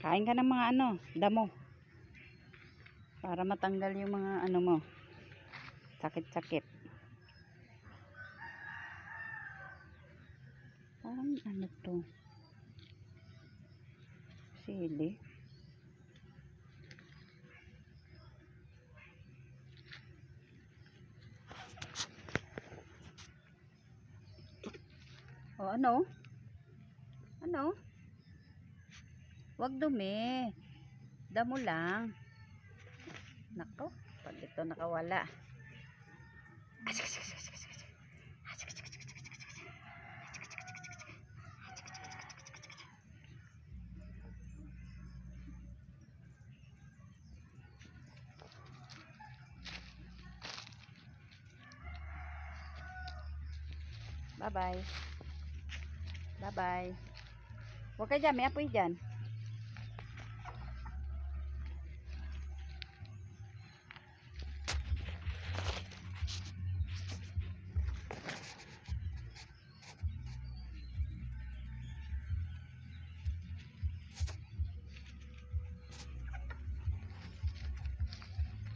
Kain ka ng mga damo. Para matanggal yung mga mo. Sakit-sakit. Parang to? Sili. O ano? Wag dumi. Damo lang. Nako, pag ito nakawala. Bye-bye. Bye-bye. Huwag ka dyan, may apoy dyan.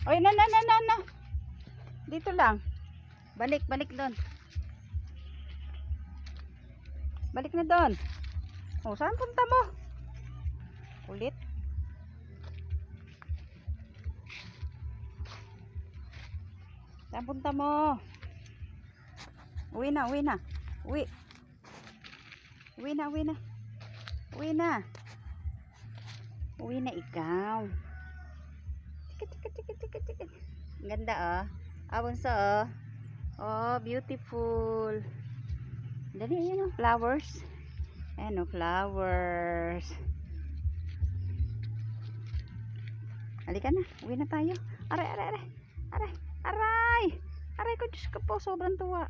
Oy, na. Dito lang. Balik doon. Balik na doon. Oh, saan punta mo? Kulit. Saan punta mo? Uwi na. Uwi na ikaw. Tiket. Ganda Abunso Oh, beautiful. Dali, ayan flowers. Ayan flowers. Halika na, uwi na tayo. Aray ko, Diyos ko po, sobrang tuwa.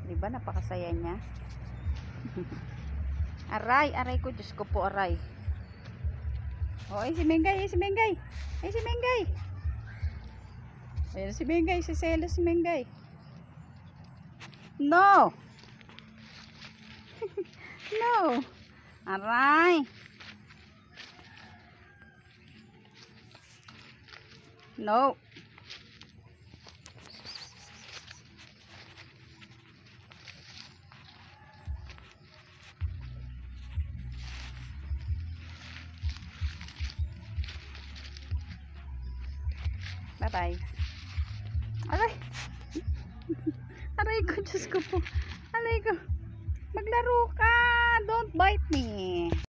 Diba napakasaya niya? Aray ko, Diyos ko po, aray. Oh, ay si Mengay. Ayan si Mengay, si Selo si Mengay. No. No. Aray. No. Bye-bye. Aray ko, Diyos ko po. Aray ko. Maglaro ka. Don't bite me.